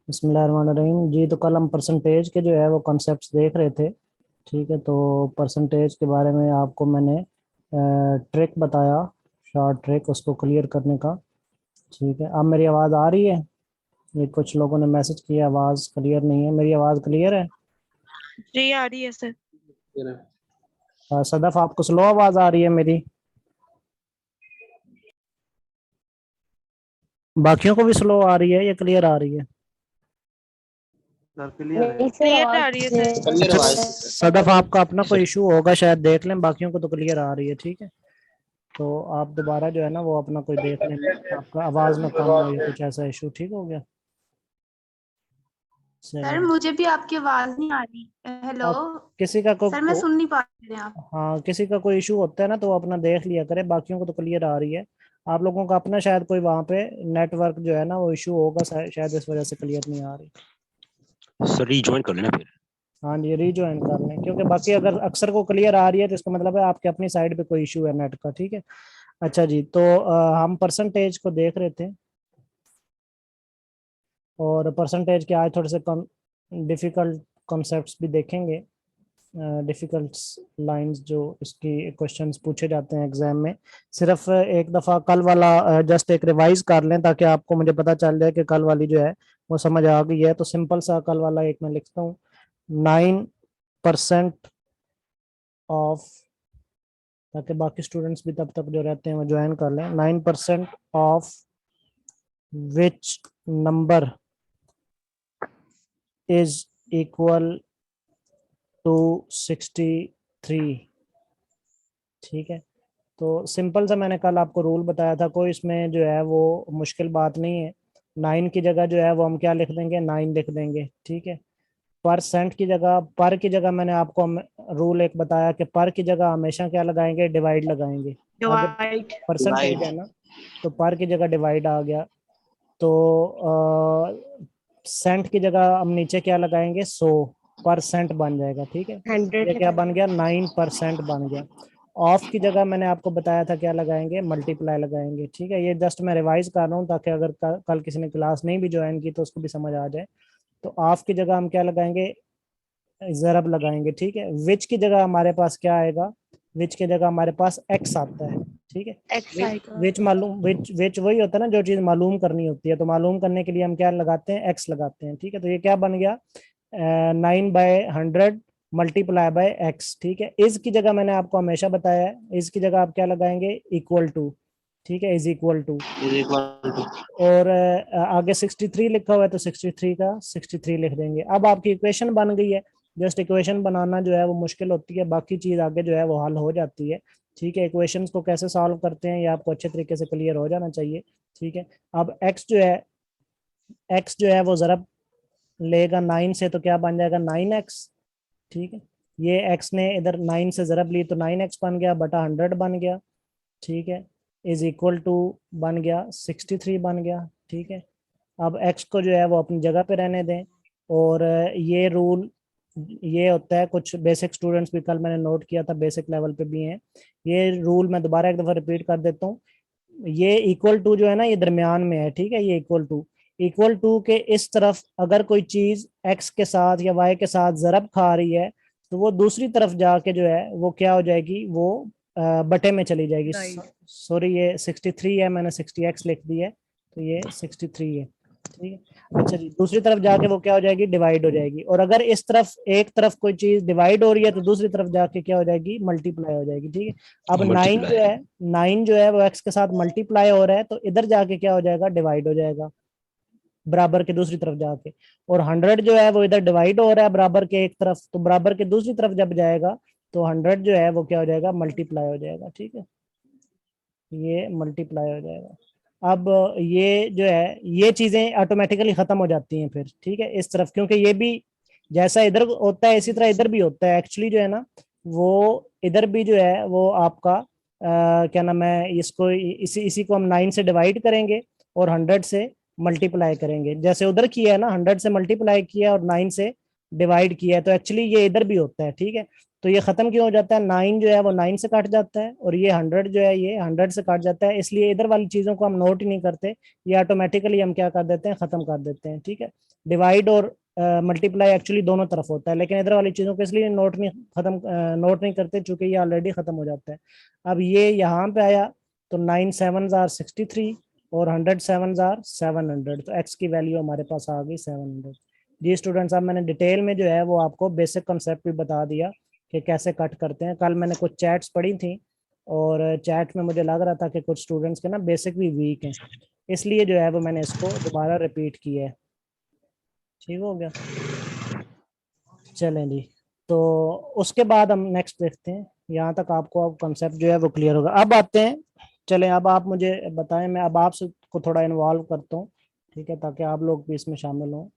बिस्मिल्लाहिर्रहमानिर्रहीम जी। तो कल हम परसेंटेज के जो है वो कॉन्सेप्ट्स देख रहे थे। ठीक है, तो परसेंटेज के बारे में आपको मैंने ट्रिक बताया, शॉर्ट ट्रिक उसको क्लियर करने का। ठीक है, अब मेरी आवाज़ आ रही है? ये कुछ लोगों ने मैसेज किया आवाज़ क्लियर नहीं है। मेरी आवाज़ क्लियर है? जी आ रही है सर। सदफ, आपको स्लो आवाज़ आ रही है मेरी? बाकियों को भी स्लो आ रही है या क्लियर आ रही है? सर क्लियर है। क्लियर आ रही है सर। क्लियर आवाज। सदफ, आपका अपना कोई इशू होगा, शायद देख लें। बाकियों को तो क्लियर आ रही है। ठीक है, तो आप दोबारा जो है ना वो अपना कोई देख लें, आपका आवाज़ में कम हो या कुछ ऐसा इशू। ठीक हो गया? सर चलिए। मुझे भी आपकी आवाज नहीं आ रही। हेलो आप किसी का सर, मैं सुन नहीं पा रही आप। हाँ, किसी का कोई इशू होता है ना तो वो अपना देख लिया करे, बाकियों को तो क्लियर आ रही है। आप लोगों का अपना शायद कोई वहाँ पे नेटवर्क जो है ना वो इशू होगा, शायद इस वजह से क्लियर नहीं आ रही। सर रीजॉइन कर लेना फिर। हाँ जी, रीजॉइन कर लें, क्योंकि बाकी अगर अक्सर को क्लियर आ रही है तो इसका मतलब है आपके अपनी साइड पे कोई इशू है नेट का। ठीक है, अच्छा जी। तो हम परसेंटेज को देख रहे थे, और परसेंटेज के आज थोड़े से कम डिफ़िकल्ट कॉन्सेप्ट्स भी देखेंगे। डिफ़िकल्ट लाइंस जो इसकी क्वेश्चंस पूछे जाते हैं एग्जाम में। सिर्फ एक दफ़ा कल वाला जस्ट एक रिवाइज कर लें ताकि आपको मुझे पता चल जाए कि कल वाली जो है वो समझ आ गई है। तो सिंपल सा कल वाला एक मैं लिखता हूँ। 9% ऑफ, ताकि बाकी स्टूडेंट्स भी तब तक जो रहते हैं वो ज्वाइन कर लें। 9% of which number is equal to 63। ठीक है, तो सिंपल सा मैंने कल आपको रूल बताया था, कोई इसमें जो है वो मुश्किल बात नहीं है। 9 की जगह जो है वो हम क्या लिख देंगे, 9 लिख देंगे। ठीक है, परसेंट की जगह, पर की जगह मैंने आपको रूल एक बताया कि पर की जगह हमेशा क्या लगाएंगे, डिवाइड लगाएंगे। आगे डिवाइड। परसेंटेज है ना, तो पर की जगह डिवाइड आ गया। तो सेंट की जगह हम नीचे क्या लगाएंगे, 100% बन जाएगा। ठीक है, ये 100 क्या बन गया, 9% बन गया। ऑफ की जगह मैंने आपको बताया था क्या लगाएंगे, मल्टीप्लाई लगाएंगे। ठीक है, ये जस्ट मैं रिवाइज कर रहा हूँ ताकि अगर कल किसी ने क्लास नहीं भी ज्वाइन की तो उसको भी समझ आ जाए। तो ऑफ की जगह हम क्या लगाएंगे, ज़रब लगाएंगे। ठीक है, विच की जगह हमारे पास क्या आएगा, विच की जगह हमारे पास एक्स आता है। ठीक है, एक्स आएगा। विच मालूम, विच वही होता है ना जो चीज मालूम करनी होती है, तो मालूम करने के लिए हम क्या लगाते हैं, एक्स लगाते हैं। ठीक है, तो ये क्या बन गया, 9/100 मल्टीप्लाई बाय एक्स। ठीक है, इज की जगह मैंने आपको हमेशा बताया है, इज की जगह आप क्या लगाएंगे, इक्वल टू। ठीक है, इज इक्वल टू। और आगे 63 लिखा हुआ है तो 63 का 63 लिख देंगे। अब आपकी इक्वेशन बन गई है। जस्ट इक्वेशन बनाना जो है वो मुश्किल होती है, बाकी चीज आगे जो है वो हल हो जाती है। ठीक है, इक्वेशंस को कैसे सॉल्व करते हैं ये आपको अच्छे तरीके से क्लियर हो जाना चाहिए। ठीक है, अब एक्स जो है वो ज़रब लेगा 9 से, तो क्या बन जाएगा, 9x। ठीक है, ये x ने इधर 9 से ज़रब ली तो 9x बन गया बटा 100 बन गया। ठीक है, इज इक्वल टू बन गया 63 बन गया। ठीक है, अब x को जो है वो अपनी जगह पे रहने दें। और ये रूल ये होता है, कुछ बेसिक स्टूडेंट्स भी कल मैंने नोट किया था, बेसिक लेवल पे भी हैं। ये रूल मैं दोबारा एक दफ़ा रिपीट कर देता हूँ। ये इक्वल टू जो है ना ये दरमियान में है। ठीक है, ये इक्वल टू के इस तरफ अगर कोई चीज x के साथ या y के साथ ज़रब खा रही है तो वो दूसरी तरफ जाके जो है वो क्या हो जाएगी, वो बटे में चली जाएगी। सॉरी, ये 63 है, मैंने 60x लिख दी है, तो ये 63 है। ठीक है, अच्छा जी, दूसरी तरफ जाके वो क्या हो जाएगी, डिवाइड हो जाएगी। और अगर इस तरफ एक तरफ कोई चीज डिवाइड हो रही है तो दूसरी तरफ जाके क्या हो जाएगी, मल्टीप्लाई हो जाएगी। ठीक है, अब 9 जो है वो x के साथ मल्टीप्लाई हो रहा है तो इधर जाके क्या हो जाएगा, डिवाइड हो जाएगा बराबर के दूसरी तरफ जाके। और 100 जो है वो इधर डिवाइड हो रहा है बराबर के एक तरफ, तो बराबर के दूसरी तरफ जब जाएगा तो 100 जो है वो क्या हो जाएगा, मल्टीप्लाई हो जाएगा। ठीक है, ये मल्टीप्लाई हो जाएगा। अब ये जो है ये चीजें ऑटोमेटिकली खत्म हो जाती हैं फिर। ठीक है, इस तरफ क्योंकि ये भी जैसा इधर होता है इसी तरह इधर भी होता है एक्चुअली जो है ना, वो इधर भी जो है वो आपका क्या नाम है, इसको इसी इसी को हम 9 से डिवाइड करेंगे और 100 से मल्टीप्लाई करेंगे। जैसे उधर किया है ना, 100 से मल्टीप्लाई किया और 9 से डिवाइड किया है, तो एक्चुअली ये इधर भी होता है। ठीक है, तो ये खत्म क्यों हो जाता है, 9 जो है वो 9 से काट जाता है, और ये 100 जो है ये 100 से काट जाता है, इसलिए इधर वाली चीजों को हम नोट ही नहीं करते, ये ऑटोमेटिकली हम क्या कर देते हैं, खत्म कर देते हैं। ठीक है, डिवाइड और मल्टीप्लाई एक्चुअली दोनों तरफ होता है, लेकिन इधर वाली चीजों को इसलिए नोट नहीं करते चूंकि ये ऑलरेडी खत्म हो जाता है। अब ये यहाँ पे आया तो 9 7s are 63 और 100 7s are 700, तो x की वैल्यू हमारे पास आ गई 700। जी स्टूडेंट्स, अब मैंने डिटेल में जो है वो आपको बेसिक कॉन्सेप्ट भी बता दिया कि कैसे कट करते हैं। कल मैंने कुछ चैट्स पढ़ी थी और चैट में मुझे लग रहा था कि कुछ स्टूडेंट्स के ना बेसिक भी वीक हैं, इसलिए जो है वो मैंने इसको दोबारा रिपीट किया है। ठीक हो गया, चलें जी। तो उसके बाद हम नेक्स्ट देखते हैं, यहाँ तक आपको अब कॉन्सेप्ट जो है वो क्लियर होगा। अब आते हैं, चलें अब आप मुझे बताएं, मैं अब आपसे को थोड़ा इन्वॉल्व करता हूँ, ठीक है, ताकि आप लोग भी इसमें शामिल हों।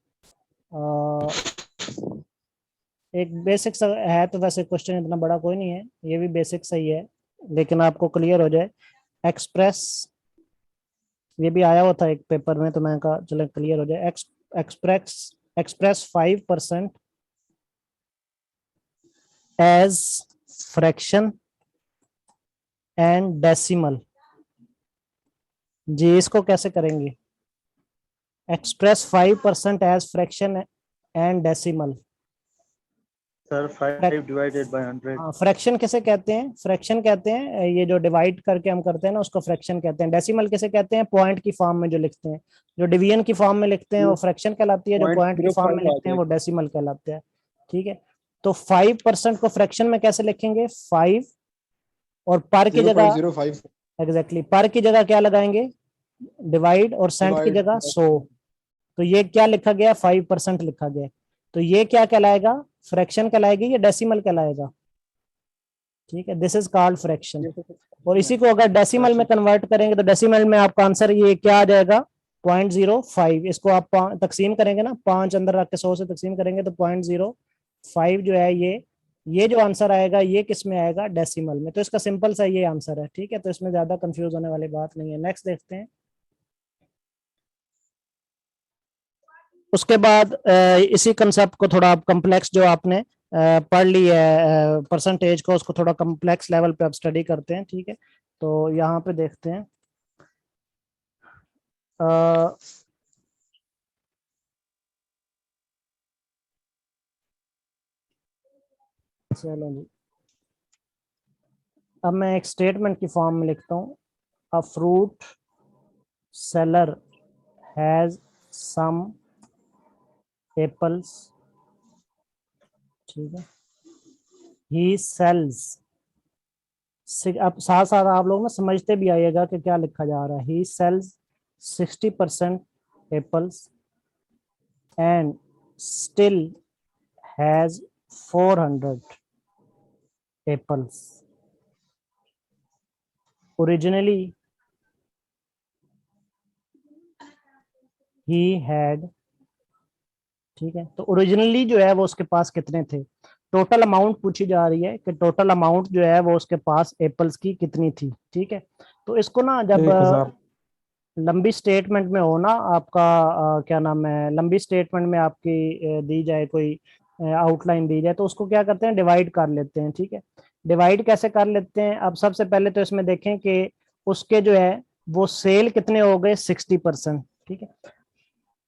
एक बेसिक सा है, तो वैसे क्वेश्चन इतना बड़ा कोई नहीं है, ये भी बेसिक सही है, लेकिन आपको क्लियर हो जाए। एक्सप्रेस, ये भी आया हुआ था एक पेपर में, तो मैं कहा चलो क्लियर हो जाए। Express 5% as fraction and decimal. जी इसको कैसे करेंगे, express 5% as fraction and decimal. Sir 5 divided by 100। Fraction किसे कहते हैं, फ्रैक्शन कहते हैं ये जो डिवाइड करके हम करते हैं ना, उसको फ्रैक्शन कहते हैं। डेसिमल किसे कहते हैं, पॉइंट की फॉर्म में जो लिखते हैं, जो डिवीजन की फॉर्म में लिखते हैं वो फ्रैक्शन कहलाती है, जो पॉइंट की फॉर्म में लिखते हैं वो डेसिमल कहलाते हैं। ठीक है, तो 5% को फ्रैक्शन में कैसे लिखेंगे, 5, और पर की जगह 0.05 एग्जैक्टली पर की जगह क्या लगाएंगे, डिवाइड, और सेंट की जगह 100। तो ये क्या लिखा गया, 5% लिखा गया, तो ये क्या कहलाएगा, फ्रैक्शन कहलाएगी या डेसिमल कहलाएगा। ठीक है, दिस इज कॉल्ड फ्रैक्शन। और इसी को अगर डेसिमल में कन्वर्ट करेंगे तो डेसिमल में आपका आंसर ये क्या आ जाएगा, 0.05। इसको आप तकसीम करेंगे ना, 5 अंदर रख के 100 से तकसीम करेंगे तो 0.05 जो है ये जो आंसर आएगा ये किस में आएगा, डेसिमल में। तो इसका सिंपल सा ये आंसर है। ठीक है, तो इसमें ज्यादा कंफ्यूज होने वाली बात नहीं है। नेक्स्ट देखते हैं। उसके बाद इसी कंसेप्ट को थोड़ा आप कम्प्लेक्स जो आपने पढ़ ली है परसेंटेज को, उसको थोड़ा कम्प्लेक्स लेवल पे आप स्टडी करते हैं। ठीक है, तो यहाँ पे देखते हैं चलो जी, अब मैं एक स्टेटमेंट की फॉर्म में लिखता हूँ, a fruit seller has some apples. ठीक है, ही सेल्स, अब साथ साथ आप लोग ना समझते भी आइएगा कि क्या लिखा जा रहा है। He sells 60% apples and still has 400 apples. Originally he had, ठीक है, तो ओरिजिनली जो है वो उसके पास कितने थे, टोटल अमाउंट पूछी जा रही है कि टोटल अमाउंट जो है वो उसके पास एप्पल्स की कितनी थी। ठीक है, तो इसको ना जब लंबी स्टेटमेंट में हो ना आपका क्या नाम है, लंबी स्टेटमेंट में आपकी दी जाए कोई आउटलाइन दी जाए, तो उसको क्या करते हैं, डिवाइड कर लेते हैं। ठीक है, डिवाइड कैसे कर लेते हैं, अब सबसे पहले तो इसमें देखें कि उसके जो है वो सेल कितने हो गए, 60%। ठीक है,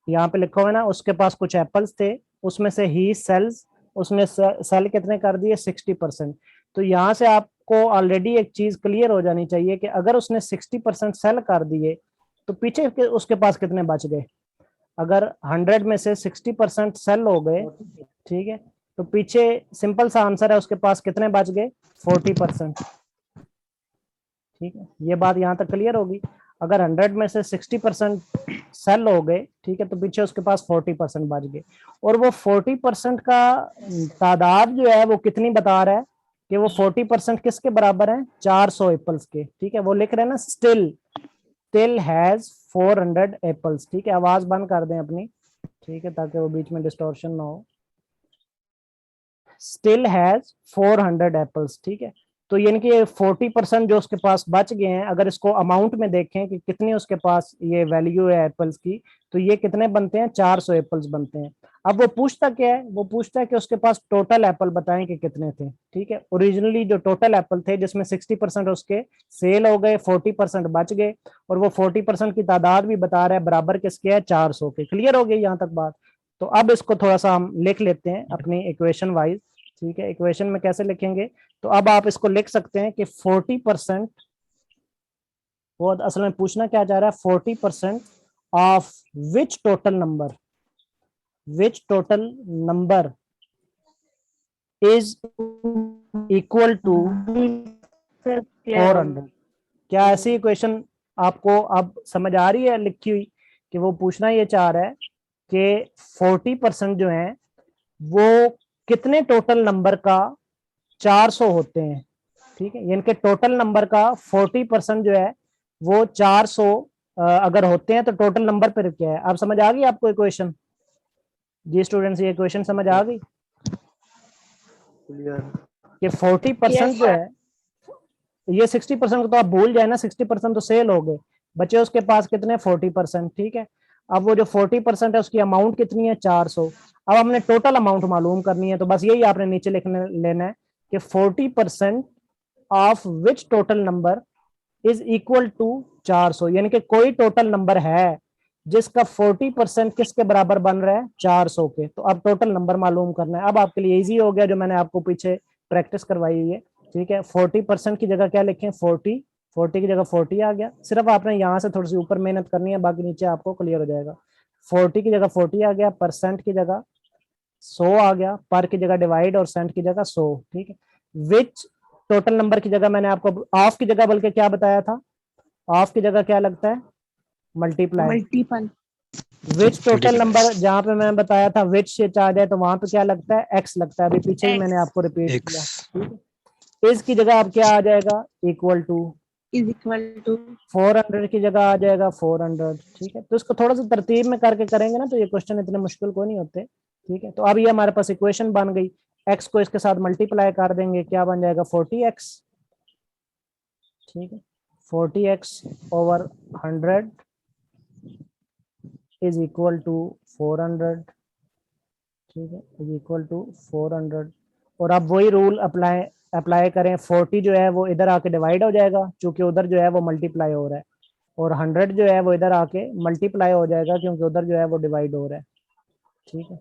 यहाँ पे लिखा हुआ है ना, उसके पास कुछ एप्पल्स थे, उसमें से ही सेल्स, उसने सेल कितने कर दिए, 60%। तो यहाँ से आपको ऑलरेडी एक चीज क्लियर हो जानी चाहिए कि अगर उसने 60% सेल कर दिए तो पीछे उसके पास कितने बच गए। अगर 100 में से 60% सेल हो गए, ठीक है, तो पीछे सिंपल सा आंसर है, उसके पास कितने बच गए, 40%। ठीक है, ये बात यहाँ तक क्लियर होगी। अगर 100 में से 60% सेल हो गए, ठीक है, तो पीछे उसके पास 40% बच गए। और वो 40% का तादाद जो है वो कितनी बता रहा है कि वो 40% किसके बराबर है, 400 एप्पल्स के। ठीक है, वो लिख रहे हैं ना, स्टिल हैज 400 एप्पल्स। ठीक है, आवाज बंद कर दें अपनी, ठीक है, ताकि वो बीच में डिस्टॉर्शन ना हो। Still has 400 apples. ठीक है, तो यानी कि 40% जो उसके पास बच गए हैं, अगर इसको अमाउंट में देखें कि कितनी उसके पास ये वैल्यू है एप्पल्स की, तो ये कितने बनते हैं, 400 एप्पल्स बनते हैं। अब वो पूछता क्या है, वो पूछता है कि उसके पास टोटल एप्पल बताएं कि कितने थे। ठीक है, ओरिजिनली जो टोटल एप्पल थे जिसमें 60% उसके सेल हो गए, 40% बच गए, और वो 40% की तादाद भी बता रहा है बराबर किसके है, 400 के। क्लियर हो गई यहाँ तक बात। तो अब इसको थोड़ा सा हम लिख लेते हैं अपनी इक्वेशन वाइज। ठीक है, इक्वेशन में कैसे लिखेंगे, तो अब आप इसको लिख सकते हैं कि 40%, वो असल में पूछना क्या चाह रहा है, 40% of which total number, which total number is equal to 400। क्या ऐसी इक्वेशन आपको अब समझ आ रही है लिखी हुई, कि वो पूछना ये चाह रहा है कि 40% जो है वो कितने टोटल नंबर का 400 होते हैं। ठीक है, यानी कि टोटल नंबर का 40% जो है वो 400 अगर होते हैं तो टोटल नंबर पर क्या है। अब समझ आ गई आपको इक्वेशन? जी स्टूडेंट्स, ये इक्वेशन समझ आ गई Clear. कि 40% जो है, ये 60% को तो आप भूल जाए ना, 60% तो सेल हो गए, बचे उसके पास कितने, 40%। ठीक है, अब वो जो 40% है उसकी अमाउंट कितनी है, 400। अब हमने टोटल अमाउंट मालूम करनी है, तो बस यही आपने नीचे लिखने लेना है कि 40% of which total number is equal to 400, यानी कि कोई टोटल नंबर है जिसका 40% किसके बराबर बन रहा है, 400 के। तो अब टोटल नंबर मालूम करना है। अब आपके लिए इजी हो गया जो मैंने आपको पीछे प्रैक्टिस करवाई हुई है। ठीक है, 40% की जगह क्या लिखें, 40 की जगह 40 आ गया। सिर्फ आपने यहाँ से थोड़ी सी ऊपर मेहनत करनी है, बाकी नीचे आपको क्लियर हो जाएगा। 40 की जगह 40 आ गया, परसेंट की जगह 100 आ गया, पर की जगह डिवाइड और सेंट की जगह 100। ठीक है, विच टोटल नंबर की जगह मैंने आपको ऑफ की जगह बल्कि क्या बताया था, ऑफ की जगह क्या लगता है, मल्टीप्लाई। मल्टीपल। विच टोटल Multiply. नंबर जहां पे मैंने बताया था विच से आ जाए तो वहां पे क्या लगता है, एक्स लगता है। अभी पीछे भी मैंने X आपको रिपीट किया। X. ठीक है, इस की जगह अब क्या आ जाएगा, equal to. Is equal to 400 की जगह आ जाएगा 400। ठीक है, तो इसको थोड़ा सा तरतीब में करके करेंगे ना तो ये क्वेश्चन इतने मुश्किल को नहीं होते। ठीक है, तो अब ये हमारे पास इक्वेशन बन गई। एक्स को इसके साथ मल्टीप्लाई कर देंगे, क्या बन जाएगा, 40x। ठीक है, 40x over 100 is equal to 400। ठीक है, इज इक्वल टू 400। और अब वही रूल अप्लाई अप्लाई करें, 40 जो है वो इधर आके डिवाइड हो जाएगा क्योंकि उधर जो है वो मल्टीप्लाई हो रहा है, और 100 जो है वो इधर आके मल्टीप्लाई हो जाएगा क्योंकि उधर जो है वो डिवाइड हो रहा है। ठीक है,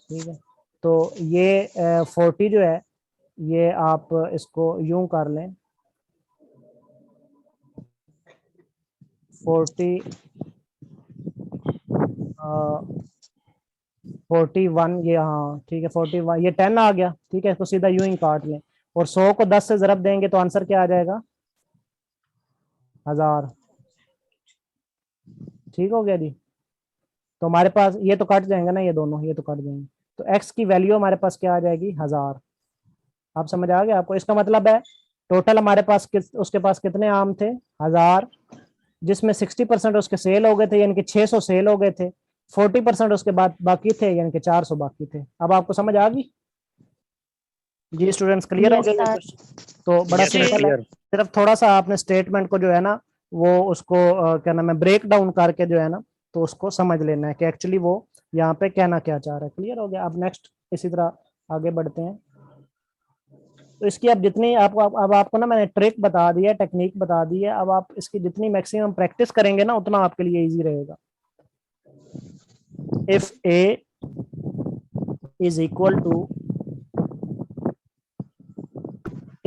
ठीक है, तो ये 40 जो है ये आप इसको यूं कर लें, 40 41, ये हाँ ठीक है 41, ये 10 आ गया। ठीक है, इसको सीधा यूं ही काट लें, और 100 को 10 से ज़रब देंगे तो आंसर क्या आ जाएगा, 1000। ठीक हो गया जी। तो हमारे पास ये तो कट जाएंगे ना, ये दोनों ये तो कट जाएंगे, तो x की वैल्यू हमारे पास क्या आ जाएगी, 1000। आप समझ आ गया आपको? इसका मतलब है टोटल हमारे पास उसके पास कितने आम थे, 1000, जिसमें 60% उसके सेल हो गए थे यानी कि 600 सेल हो गए थे, 40% उसके बाद बाकी थे यानी कि 400 बाकी थे। अब आपको समझ आ गई जी स्टूडेंट्स, क्लियर हो यस गया? सर। तो बड़ा Yes, sir. जी सिंपल है, Clear. सिर्फ थोड़ा सा आपने स्टेटमेंट को जो है ना वो उसको क्या नाम है, ब्रेक डाउन करके जो है ना तो उसको समझ लेना है कि एक्चुअली वो यहाँ पे कहना क्या चाह रहा है। क्लियर हो गया? अब नेक्स्ट इसी तरह आगे बढ़ते हैं। तो इसकी अब जितनी आपको अब आपको ना मैंने ट्रिक बता दी है, टेक्निक बता दी है, अब आप इसकी जितनी मैक्सिमम प्रैक्टिस करेंगे ना उतना आपके लिए इजी रहेगा। If A is equal to,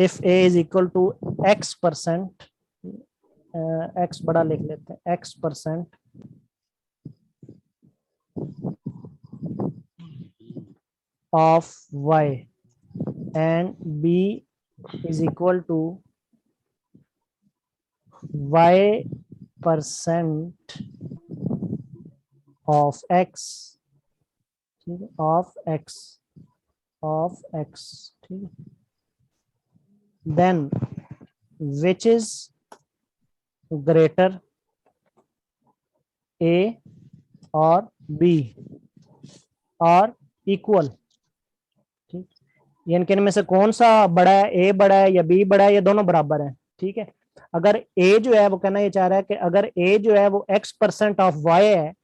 if a is equal to x%, x बड़ा लिख लेते हैं, x% of y and b is equal to y% of x, ठीक है, of x, ठीक है, then which is greater, a और b और equal, ठीक, यानी इनमें से कौन सा बड़ा है, ए बड़ा है या बी बड़ा है, या दोनों बराबर है। ठीक है, अगर ए जो है वो कहना ये चाह रहा है कि अगर ए जो है वो x% ऑफ y है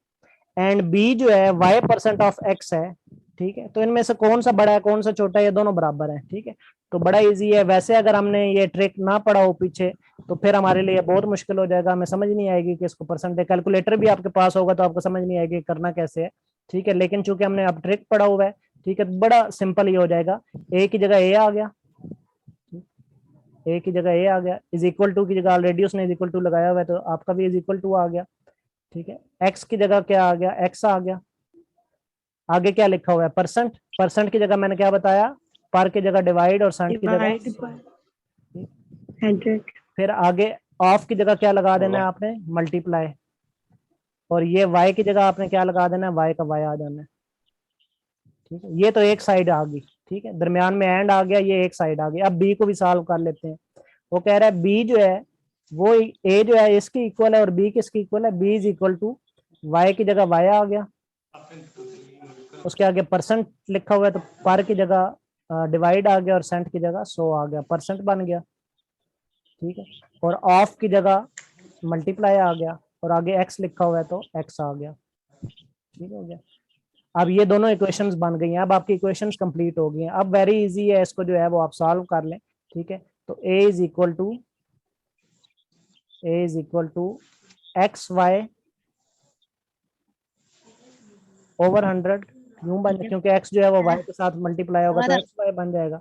एंड बी जो है y% ऑफ x है, ठीक है, तो इनमें से कौन सा बड़ा है कौन सा छोटा है, ये दोनों बराबर है। ठीक है, तो बड़ा इजी है। वैसे अगर हमने ये ट्रिक ना पढ़ा हो पीछे तो फिर हमारे लिए बहुत मुश्किल हो जाएगा, हमें समझ नहीं आएगी कि इसको परसेंटेज, कैलकुलेटर भी आपके पास होगा तो आपको समझ नहीं आएगी करना कैसे है। ठीक है, लेकिन चूंकि हमने अब ट्रिक पढ़ा हुआ है, ठीक है, तो बड़ा सिंपल ही हो जाएगा। ए की जगह ए आ गया, ए की जगह ए आ गया, इज इक्वल टू की जगह ऑलरेडी उसने इज इक्वल टू लगाया हुआ है तो आपका भी इज इक्वल टू आ गया। ठीक है, एक्स की जगह क्या आ गया, एक्स आ गया। आगे क्या लिखा हुआ है, परसेंट, परसेंट की जगह मैंने क्या बताया, पर की जगह डिवाइड और सेंट की जगह, डिवाइड बाय 100। फिर आगे ऑफ की जगह क्या लगा देना है आपने, मल्टीप्लाई, और ये y की जगह आपने क्या लगा देना है, y का y आ जाना है। ठीक है, ये तो एक साइड आ गई। ठीक है, दरमियान में एंड आ गया, ये एक साइड आ गई। अब b को भी सॉल्व कर लेते हैं। वो कह रहा है b जो है वो a जो है इसकी इक्वल है और b किसकी इक्वल है, b is equal to y की जगह y आ गया, उसके आगे परसेंट लिखा हुआ है तो पर की जगह डिवाइड आ गया और सेंट की जगह 100 आ गया, परसेंट बन गया। ठीक है, और ऑफ की जगह मल्टीप्लाई आ गया और आगे x लिखा हुआ है तो x आ गया। ठीक हो गया। अब ये दोनों इक्वेशंस बन गई हैं, अब आपकी इक्वेशंस कंप्लीट हो गई हैं। अब वेरी इजी है, इसको जो है वो आप सॉल्व कर लें। ठीक है, तो a is equal to X Y over 100, यूं बन, क्योंकि x जो है वो y के साथ मल्टीप्लाई होगा तो एक्स वाई बन जाएगा।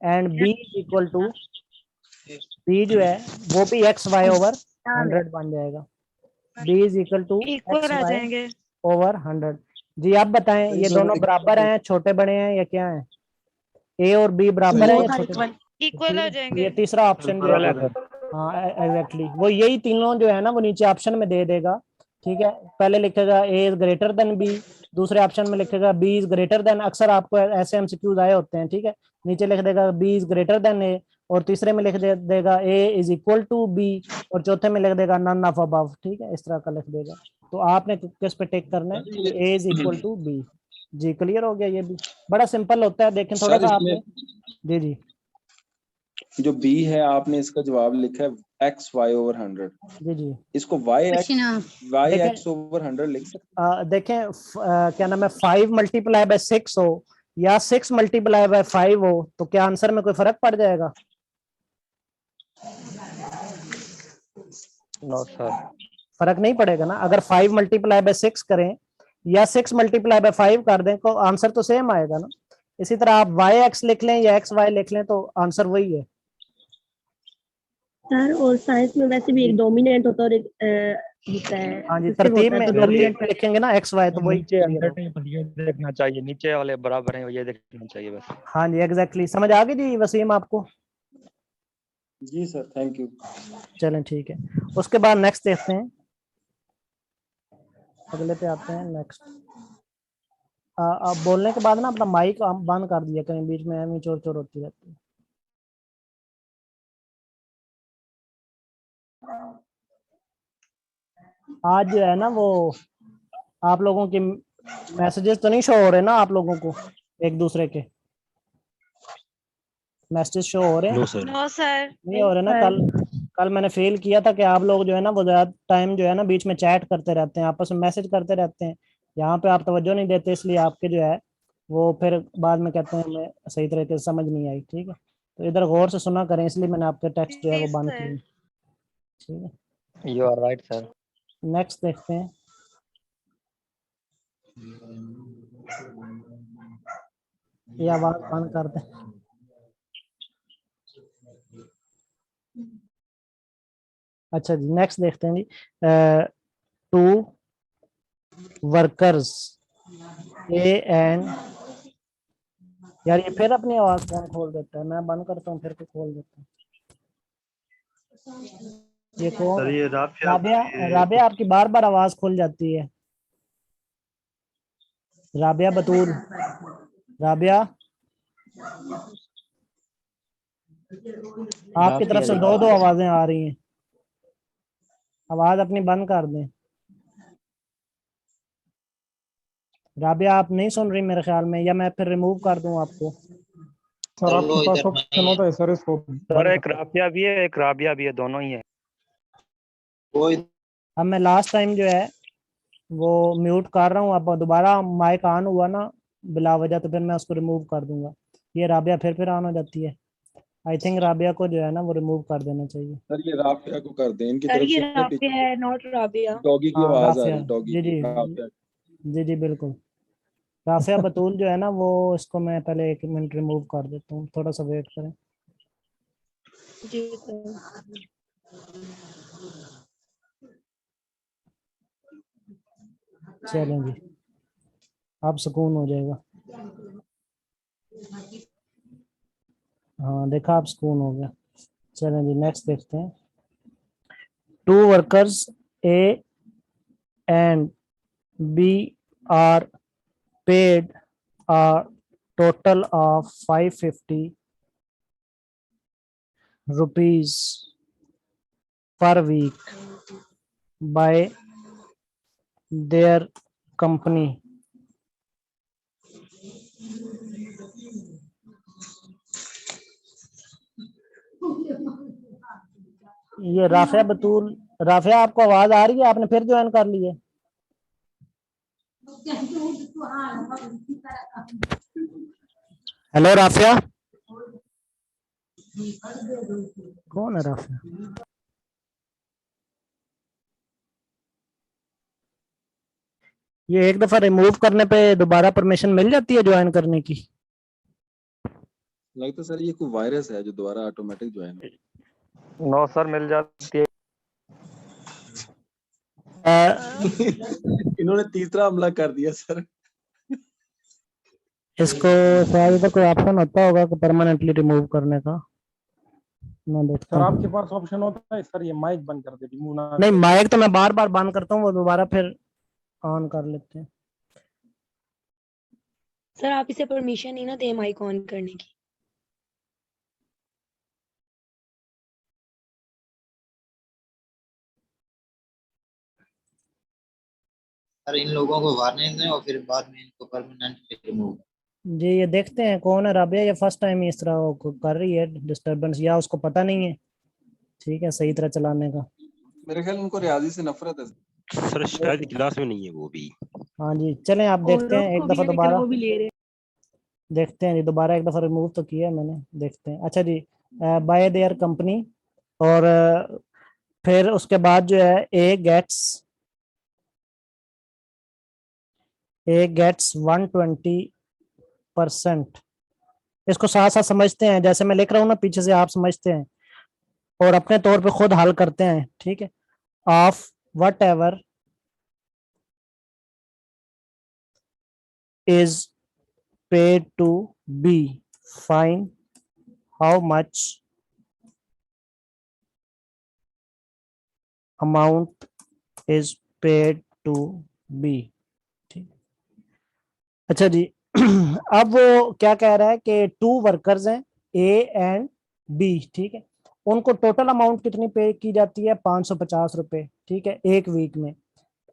And b is equal to, b जो है वो भी एक्स वाई ओवर 100 बन जाएगा। b is equal to equal X आ वाई जाएंगे। ओवर 100। जी आप बताएं, ये दोनों बराबर हैं, छोटे बड़े हैं या क्या है, ए और बी बराबर हैं या छोटे? इक्वल आ ये जाएंगे। तीसरा ऑप्शन जो है, हाँ एग्जैक्टली वो यही तीनों जो है ना वो नीचे ऑप्शन में दे देगा। ठीक है, पहले लिखेगा ए इज ग्रेटर देन बी, दूसरे ऑप्शन में लिखेगा बी इज ग्रेटर देन, अक्सर आपको ऐसे एमसीक्यूज आए होते हैं। ठीक है, नीचे लिख देगा बी इज ग्रेटर देन ए, और तीसरे में लिख देगा ए इज इक्वल टू बी, और चौथे में लिख देगा नन ऑफ अबव। ठीक है, इस तरह का लिख देगा। तो आपने किस पे टेक करना है, ए इज इक्वल टू बी। जी क्लियर हो गया, ये भी बड़ा सिंपल होता है। देखें थोड़ा सा आपने, जी जी जो बी है आपने इसका जवाब लिखा है एक्स वाई ओवर 100, जी जी इसको वाई एक्स ओवर 100 लिख सकते देखें क्या नाम है, 5 मल्टीप्लाई बाय 6 हो या 6 मल्टीप्लाई बाय 5 हो तो क्या आंसर में कोई फर्क पड़ जाएगा? नो सर, फर्क नहीं पड़ेगा ना। अगर 5 मल्टीप्लाई बाय 6 करें या 6 मल्टीप्लाई बाय 5 कर दें तो आंसर तो सेम आएगा ना। इसी तरह आप वाई एक्स लिख लें या एक्स वाई लिख लें तो आंसर वही है। सर और साइंस में वैसे भी एक डोमिनेंट होता है और एक होता है। हाँ जी, सिस्टम तरतीब होता है, में तो तरतीब डोमिनेंट में लिखेंगे ना एक्स वाई तो वही नीचे clear होगा। 100 ये देखना चाहिए, नीचे वाले बराबर हैं ये देखना चाहिए बस। हाँ जी एग्जैक्टली, समझ आ गई जी वसीम आपको? जी सर, थैंक यू। चलें ठीक है, उसके बाद नेक्स्ट देखते हैं, अगले पे आते हैं नेक्स्ट। अब बोलने के बाद ना अपना माइक बंद कर दिया कहीं, बीच में एमी चोर चोर होती रहती है। आज जो है ना वो आप लोगों के मैसेजेस तो नहीं शो हो रहे ना आप लोगों को, एक दूसरे के मैसेज शो हो रहे हैं? No sir. No sir. नहीं हो रहे ना। कल मैंने फील किया था कि आप लोग जो है ना वो ज्यादा टाइम जो है ना बीच में चैट करते रहते हैं, आपस में मैसेज करते रहते हैं, यहाँ पे आप तवज्जो नहीं देते, इसलिए आपके जो है वो फिर बाद में कहते हैं हमें सही तरीके से समझ नहीं आई। ठीक है, तो इधर गौर से सुना करें, इसलिए मैंने आपके टेक्स्ट जो है वो Yes, बंद sir. किए। ठीक है, you are right sir. Next देखते हैं। ये आवाज बंद कर दें। अच्छा जी, नेक्स्ट देखते हैं जी। 2 वर्कर्स ए एंड, यार ये फिर अपनी आवाज कौन खोल देता है, मैं बंद करता हूँ फिर को खोल देता हूँ। ये कौन? सर ये राबिया, राबिया आपकी बार बार आवाज खुल जाती है। राबिया बतूल, राबिया आपकी तरफ से दो आवाजें आ रही हैं, आवाज अपनी बंद कर दें। राबिया आप नहीं सुन रही मेरे ख्याल में, या मैं फिर रिमूव कर दूं आपको? सर आपके पास ऑप्शन होता है सर इसको सर एक राफिया भी है, एक राबिया भी है, दोनों ही है। अब मैं लास्ट टाइम जो है वो म्यूट कर रहा हूँ, अब दोबारा माइक ऑन हुआ ना बिला वजह तो फिर मैं उसको रिमूव कर दूंगा। ये राबिया फिर ऑन हो जाती है। आई थिंक राबिया को जो है ना वो रिमूव कर देना चाहिए। सर ये राफिया को कर दें, इनकी सर तरफ ये से राफिया है, नॉट राबिया। डॉगी की हाँ आवाज आ राफिया, रही, डॉगी जी की, जी राफिया। जी जी बिल्कुल। राफिया बतूल जो है ना वो, इसको मैं पहले 1 मिनट रिमूव कर देता हूँ, थोड़ा सा वेट करें। जी सर। चलें जी, अब सुकून हो जाएगा। हाँ देखा, आप सुकून हो गया। चलें जी नेक्स्ट देखते हैं। 2 workers A and B are paid a total of 550 rupees per week by their company. ये राफिया बतूल, राफिया आपको आवाज आ रही है? आपने फिर ज्वाइन कर ली है? हेलो राफिया, कौन है राफिया? ये एक दफा रिमूव करने पे दोबारा परमिशन मिल जाती है ज्वाइन करने की? लगता है सर ये कोई वायरस है जो दोबारा ऑटोमेटिक ज्वाइन हो। नो सर, मिल जाती है। इन्होंने तीसरा हमला कर दिया सर। इसको शायद इधर कोई ऑप्शन होता होगा कि परमानेंटली रिमूव करने का, मैं देखता सर हूँ। आपके पास ऑप्शन होता है सर, ये माइक बंद कर दे, रिमूव ना नहीं करे। माइक तो मैं बार बार बंद करता हूँ, वो दोबारा फिर ऑन कर लेते हैं। सर आप इसे परमिशन नहीं ना दे माइक ऑन करने की। सर इन लोगों को वार्निंग दें और फिर बाद में इनको परमानेंटली रिमूव। जी ये देखते हैं कौन है राबिया, ये फर्स्ट टाइम इस तरह वो कर रही है डिस्टरबेंस, या उसको पता नहीं है ठीक है सही तरह चलाने का। मेरे ख्याल उनको रियाजी से नफरत है। सर शायद क्लास में नहीं है वो भी। हाँ जी चलें, आप देखते हैं एक दफा दोबारा, वो भी ले रहे। देखते हैं जी दोबारा एक दफा रिमूव तो किया है मैंने, देखते हैं। अच्छा जी, बाय देयर कंपनी, और फिर उसके बाद जो है ए गेट्स 120%। इसको साथ साथ समझते हैं, जैसे मैं लिख रहा हूँ ना पीछे से आप समझते हैं और अपने तौर पे खुद हल करते हैं, ठीक है। Of what ever is paid to B, find how much amount is paid to B। ठीक, अच्छा जी। अब वो क्या कह रहा है कि 2 वर्कर्स हैं ए एंड बी, ठीक है। उनको टोटल अमाउंट कितनी पे की जाती है? 550 रुपए, ठीक है, एक वीक में।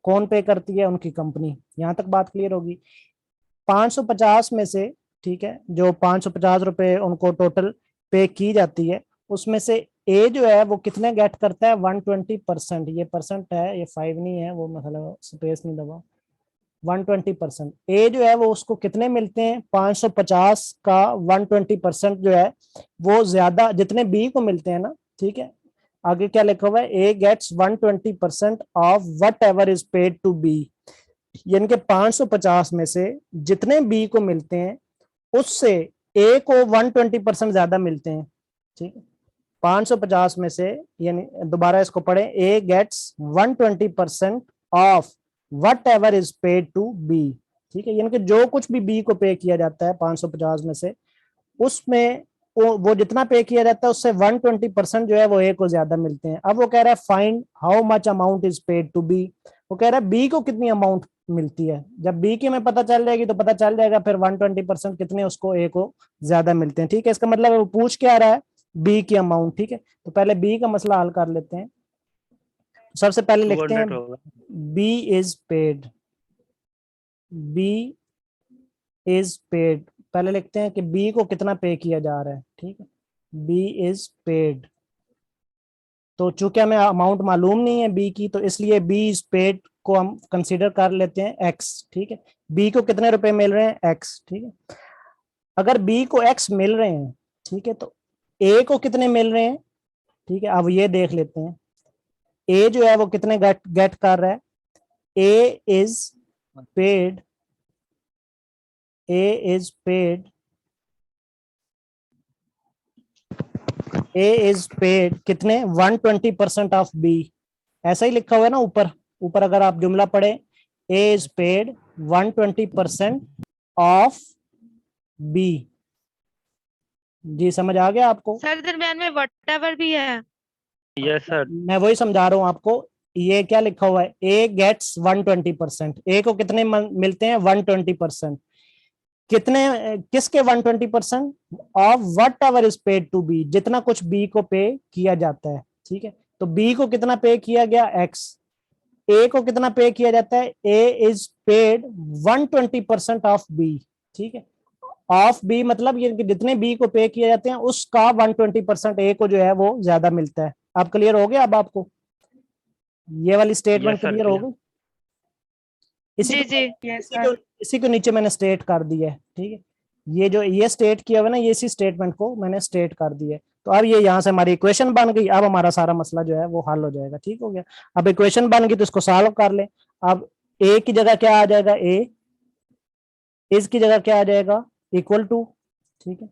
कौन पे करती है? उनकी कंपनी। यहाँ तक बात क्लियर होगी। 550 में से, ठीक है, जो 550 रुपए उनको टोटल पे की जाती है, उसमें से ए जो है वो कितने गेट करता है? 120%। ये परसेंट है, ये 5 नहीं है, वो मतलब स्पेस नहीं दबा। 120%। ए जो है वो उसको कितने मिलते हैं? 550 का 120% जो है वो ज्यादा जितने बी को मिलते हैं ना, ठीक है। आगे क्या लिखा हुआ है? A gets 120% of whatever is paid to be, यानी कि 550 में से जितने बी को मिलते हैं उससे ए को 120% ज्यादा मिलते हैं, ठीक है। 550 में से, यानी दोबारा इसको पढ़े, A gets 120% of whatever is paid to be, ठीक है। यानी कि जो कुछ भी बी को पे किया जाता है 550 में से, उसमें वो जितना पे किया जाता है उससे 120% जो है वो ए को ज्यादा मिलते हैं। अब वो कह रहा है find how much amount is paid to be. वो कह रहा है बी को कितनी अमाउंट मिलती है। जब बी की हमें पता चल जाएगी तो पता चल जाएगा फिर 120% कितने उसको ए को ज्यादा मिलते हैं, ठीक है। इसका मतलब वो पूछ क्या रहा है? बी की अमाउंट, ठीक है। तो पहले बी का मसला हल कर लेते हैं। सबसे पहले लिखते हैं 200 होगा। B is paid, B is paid पहले लिखते हैं कि बी को कितना पे किया जा रहा है, ठीक है, बी इज पेड। तो चूंकि हमें अमाउंट मालूम नहीं है बी की, तो इसलिए बी इज पेड को हम कंसीडर कर लेते हैं एक्स, ठीक है। बी को कितने रुपए मिल रहे हैं, एक्स, ठीक है। अगर बी को एक्स मिल रहे हैं, ठीक है, तो ए को कितने मिल रहे हैं, ठीक है। अब ये देख लेते हैं ए जो है वो कितने गेट कर रहा है, ए is paid, a is paid, a is paid कितने 120% ऑफ बी, ऐसा ही लिखा हुआ है ना ऊपर। ऊपर अगर आप जुमला पढ़े, ए इज पेड 120% ऑफ बी। जी समझ आ गया आपको? सर दरम्यान में व्हाटएवर भी है। Yes sir. मैं वही समझा रहा हूँ आपको। ये क्या लिखा हुआ है, ए गेट्स 120%, ए को कितने मिलते हैं 120%, कितने किसके 120% of whatever is paid to be, जितना कुछ बी को पे किया जाता है, ठीक है। तो बी को कितना पे किया गया, एक्स। ए को कितना पे किया जाता है, ए इज पेड 120% ऑफ बी, ठीक है। ऑफ बी मतलब ये कि जितने बी को पे किए जाते हैं उसका 120% ए को जो है वो ज्यादा मिलता है। आप क्लियर हो गया अब आपको? ये वाली स्टेटमेंट क्लियर हो गई? इसी को नीचे मैंने स्टेट कर दिया है, ठीक है। ये जो ये स्टेट किया हुआ ना, ये इसी स्टेटमेंट को मैंने स्टेट कर दिया है। तो अब ये यहाँ से हमारी इक्वेशन बन गई। अब हमारा सारा मसला जो है वो हल हो जाएगा, ठीक हो गया। अब इक्वेशन बन गई तो इसको सॉल्व कर ले। अब ए की जगह क्या आ जाएगा, ए इस की जगह क्या आ जाएगा, इक्वल टू, ठीक है,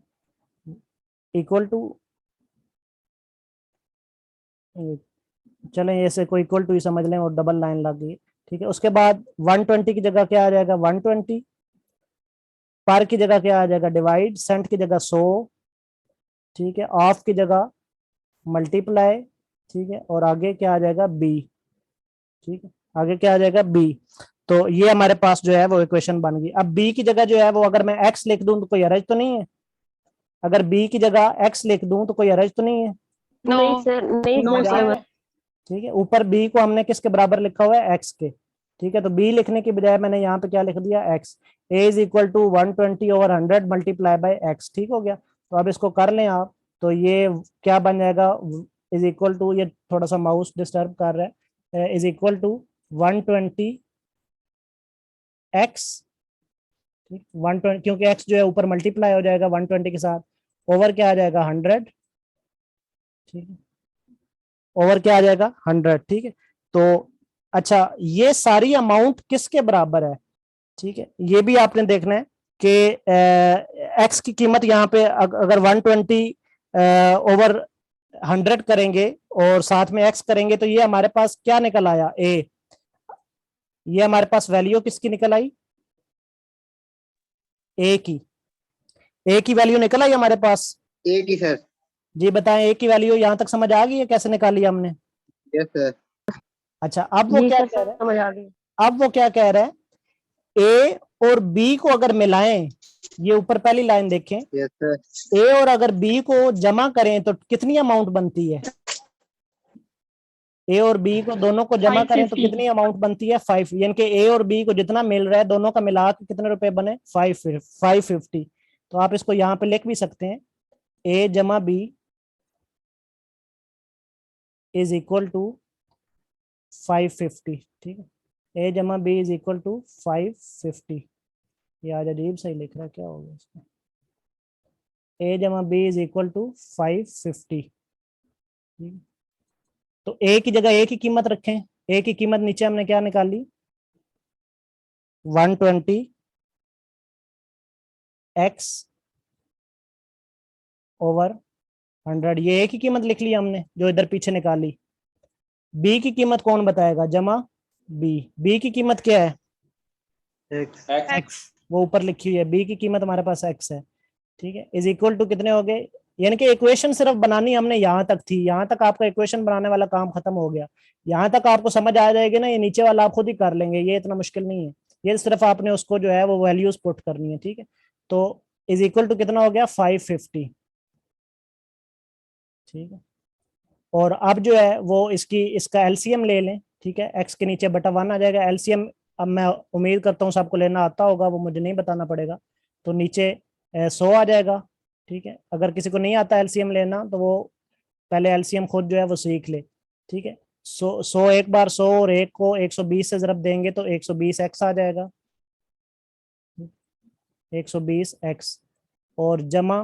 इक्वल टू, चलें ऐसे कोई इक्वल टू ही समझ लें और डबल लाइन लग गई, ठीक है। उसके बाद 120 की जगह क्या आ जाएगा, 120, पर की जगह क्या आ जाएगा, डिवाइड, सेंट की जगह 100, ठीक है, ऑफ की जगह मल्टीप्लाई, ठीक है, और आगे क्या आ जाएगा बी, ठीक है, आगे क्या आ जाएगा बी। तो ये हमारे पास जो है वो इक्वेशन बन गई। अब बी की जगह जो है वो अगर मैं एक्स लिख दूं तो कोई हर्ज तो नहीं है? अगर बी की जगह एक्स लिख दूं तो कोई हर्ज तो नहीं है? नहीं सर, नहीं सर। ठीक है, ऊपर बी को हमने किसके बराबर लिखा हुआ है, एक्स के, ठीक है। तो बी लिखने की बजाय मैंने यहाँ पे क्या लिख दिया, X. A is equal to 120/100 multiply by X, ठीक हो गया। तो अब इसको कर लें आप, तो ये क्या बन जाएगा, इज इक्वल टू, ये थोड़ा सा माउस डिस्टर्ब कर रहा है, इज इक्वल टू 120 एक्स, 120, क्योंकि एक्स जो है ऊपर मल्टीप्लाई हो जाएगा 120 के साथ, ओवर क्या आ जाएगा 100, ठीक है, ओवर क्या आ जाएगा 100, ठीक है। तो अच्छा, ये सारी अमाउंट किसके बराबर है, ठीक है, ये भी आपने देखना है कि एक्स की कीमत यहाँ पे अगर 120 ओवर 100 करेंगे और साथ में एक्स करेंगे तो ये हमारे पास क्या निकल आया, ए। ये हमारे पास वैल्यू किसकी निकल आई, ए की। ए की वैल्यू निकल आई हमारे पास, ए की सर। जी बताएं, ए की वैल्यू यहाँ तक समझ आ गई है, कैसे निकाली हमने? Yes sir. अच्छा, अब वो क्या कह रहा है, समझ आ गई। अब वो क्या कह रहा है, ए और बी को अगर मिलाएं, ये ऊपर पहली लाइन देखें, यस सर। ए और अगर बी को जमा करें तो कितनी अमाउंट बनती है, ए और बी को दोनों को जमा करें तो कितनी अमाउंट बनती है, 5, यानी कि ए और बी को जितना मिल रहा है दोनों का मिला के कितने रुपए बने, 550। तो आप इसको यहाँ पे लिख भी सकते हैं, ए जमा बी इज इक्वल टू 550, ठीक है, ए जमा बी इज इक्वल टू 550। ये आज अजीब सही लिख रहा है, क्या हो गया इसका, ए जमा बी इज इक्वल टू 550, ठीक है। तो ए की जगह ए की कीमत रखें, ए की कीमत नीचे हमने क्या निकाली, 120 एक्स ओवर 100, ये ए की कीमत लिख ली हमने जो इधर पीछे निकाली। बी की कीमत कौन बताएगा, जमा बी। बी की कीमत क्या है, एक्स, वो ऊपर लिखी हुई है, बी की कीमत हमारे पास एक्स है, ठीक है, इज इक्वल टू कितने हो गए, यानी कि इक्वेशन सिर्फ बनानी हमने यहाँ तक थी, यहाँ तक आपका इक्वेशन बनाने वाला काम खत्म हो गया। यहाँ तक आपको समझ आ जाएगी ना, ये नीचे वाला आप खुद ही कर लेंगे, ये इतना मुश्किल नहीं है, ये सिर्फ आपने उसको जो है वो वैल्यूज पुट करनी है, ठीक है। तो इज इक्वल टू कितना हो गया, 550, ठीक है। और अब जो है वो इसका एलसीएम ले लें, ठीक है, एक्स के नीचे बटा 1 आ जाएगा एलसीएम। अब मैं उम्मीद करता हूँ सबको लेना आता होगा, वो मुझे नहीं बताना पड़ेगा। तो नीचे 100 आ जाएगा। ठीक है, अगर किसी को नहीं आता एलसीएम लेना तो वो पहले एलसीएम खुद जो है वो सीख ले। ठीक है, 100 एक बार 100 और एक को 120 से ज़रब देंगे तो 120x आ जाएगा, 120x, और जमा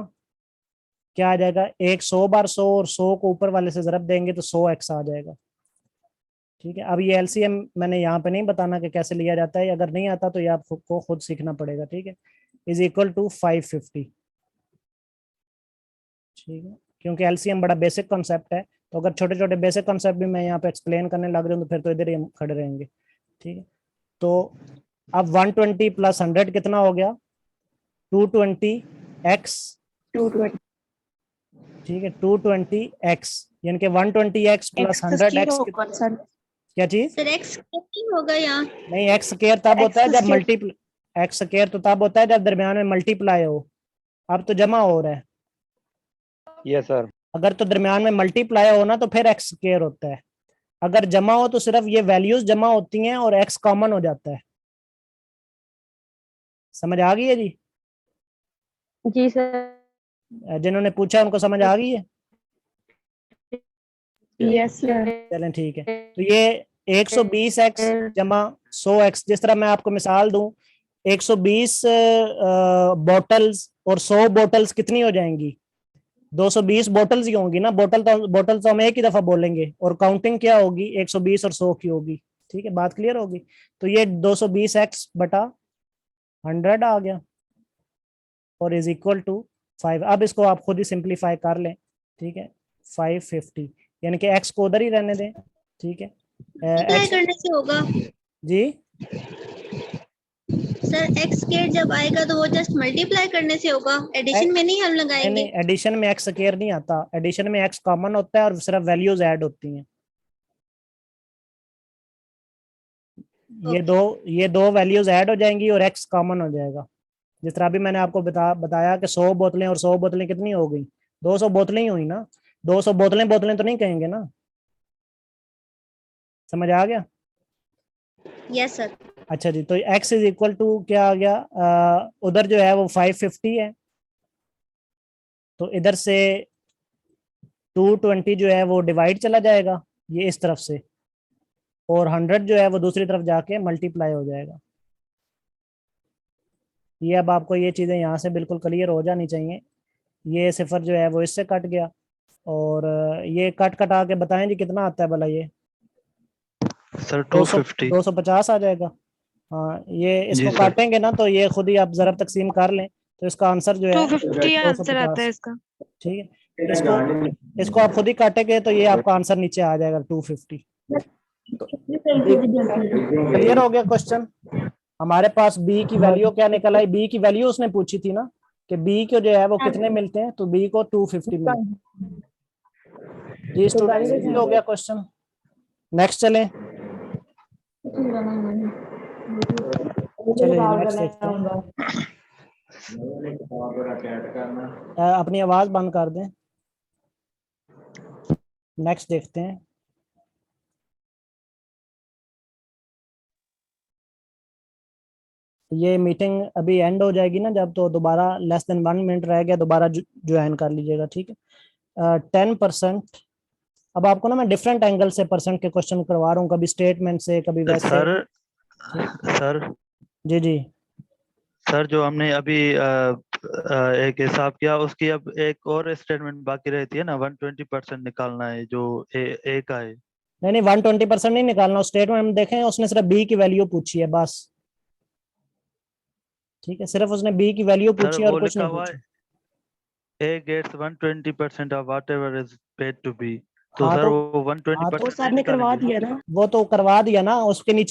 क्या आ जाएगा, 100 बार 100 और 100 को ऊपर वाले से ज़रब देंगे तो 100x आ जाएगा। ठीक है, अब ये एलसीएम मैंने यहाँ पे नहीं बताना कि कैसे लिया जाता है, अगर नहीं आता तो ये आपको खुद सीखना पड़ेगा। ठीक है, इज इक्वल टू 550। ठीक है, क्योंकि एलसीएम बड़ा बेसिक कॉन्सेप्ट है, तो अगर छोटे छोटे बेसिक कॉन्सेप्ट भी मैं यहाँ पे एक्सप्लेन करने लग जाऊँ तो फिर तो इधर ही हम खड़े रहेंगे। ठीक है, तो अब 120 प्लस 100 कितना हो गया, 220x। 220 ठीक है, 220x यानी कि 120x प्लस 100x होगा सर। क्या चीज? सर एक्स नहीं होगा यहाँ? नहीं, एक्स स्क्वायर तब होता है जब मल्टीप्लाई, एक्स स्क्वायर तो तब होता है जब दरमियान में मल्टीप्लाई हो। अब तो जमा हो रहा है। Yes sir. अगर तो दरमियान में मल्टीप्लाई हो ना तो फिर एक्स स्क्वायर होता है, अगर जमा हो तो सिर्फ ये वैल्यूज जमा होती हैं और एक्स कॉमन हो जाता है। समझ आ गई है जी? जी सर। जिन्होंने पूछा उनको समझ आ गई है? Yes sir. चलें ठीक है, तो ये 120x जमा 100x, जिस तरह मैं आपको मिसाल दूं, 120 बोटल्स और 100 बोटल्स कितनी हो जाएंगी? 220 बोटल्स ही होंगी ना, बोटल तो हम एक ही दफा बोलेंगे, और काउंटिंग क्या होगी, 120 और 100 की होगी। ठीक है, बात क्लियर होगी? तो ये 220x बटा 100 आ गया और इज इक्वल टू 5। अब इसको आप खुद ही सिंप्लीफाई कर लें। ठीक है, 550 यानी कि x को उधर ही रहने दें। ठीक है, मल्टीप्लाई करने से होगा जी सर? एक्स स्क्वायर जब आएगा तो वो जस्ट मल्टीप्लाई करने से होगा, एडिशन में नहीं हम लगाएंगे। नहीं, एडिशन में एक्स स्क्वायर नहीं आता, एडिशन में एक्स कॉमन होता है और सिर्फ वैल्यूज ऐड होती हैं। ये दो वैल्यूज ऐड हो जाएंगी और एक्स कॉमन हो जाएगा। जिस तरह अभी मैंने आपको बताया कि 100 बोतलें और 100 बोतलें कितनी हो गई, 200 बोतलें ही हुई ना, 200 बोतलें तो नहीं कहेंगे ना। समझ आ गया? Yes sir. अच्छा जी, तो x इज इक्वल टू क्या आ गया, उधर जो है वो 550 है, तो इधर से 220 जो है वो डिवाइड चला जाएगा ये इस तरफ से, और 100 जो है वो दूसरी तरफ जाके मल्टीप्लाई हो जाएगा। ये अब आपको ये चीज़ें यहाँ से बिल्कुल क्लियर हो जानी चाहिए। ये सिफर जो है वो इससे कट गया, और ये कट कटा के बताएं जी कितना आता है भला? ये सर 250 250 आ जाएगा। हाँ, ये इसको सर। काटेंगे ना तो ये खुद ही आप ज़रब तकसीम कर लें, तो इसका आंसर जो है 250 आंसर आता 250। है इसका। ठीक है, इसको आप खुद ही काटेंगे तो ये आपका आंसर नीचे आ जाएगा 250। क्लियर हो गया क्वेश्चन? हमारे पास बी की वैल्यू क्या निकल आई? बी की वैल्यू उसने पूछी थी ना कि बी को जो है वो कितने मिलते हैं, तो बी को 250 मिलते हैं। जी स्टूडेंट्स, हो गया क्वेश्चन। नेक्स्ट चलें, चलिए नेक्स्ट देखते हैं। अपनी आवाज बंद कर दें, नेक्स्ट देखते हैं। ये मीटिंग अभी एंड हो जाएगी ना जब, तो दोबारा लेस देन 1 मिनट रह गया, दोबारा ज्वाइन कर लीजिएगा। ठीक है, 10%। अब आपको ना मैं डिफरेंट एंगल से परसेंट के क्वेश्चन करवा रहा हूँ, कभी स्टेटमेंट से, कभी वैसे। सर जी जी सर, जो हमने अभी एक हिसाब किया, उसकी अब एक और स्टेटमेंट बाकी रहती है ना, 120% निकालना है जो ए का है। नहीं 120% नहीं निकालना, स्टेटमेंट हम देखें उसने सिर्फ बी की वैल्यू पूछी है बस। ठीक है, सिर्फ उसने बी की वैल्यू पूछी है और कुछ नहीं पूछा। A gets 120% of whatever is paid to B, तो हाँ, सर तो वो 120% सर ने करवा दिया ना, वो तो करवा दिया ना, उसके नीचे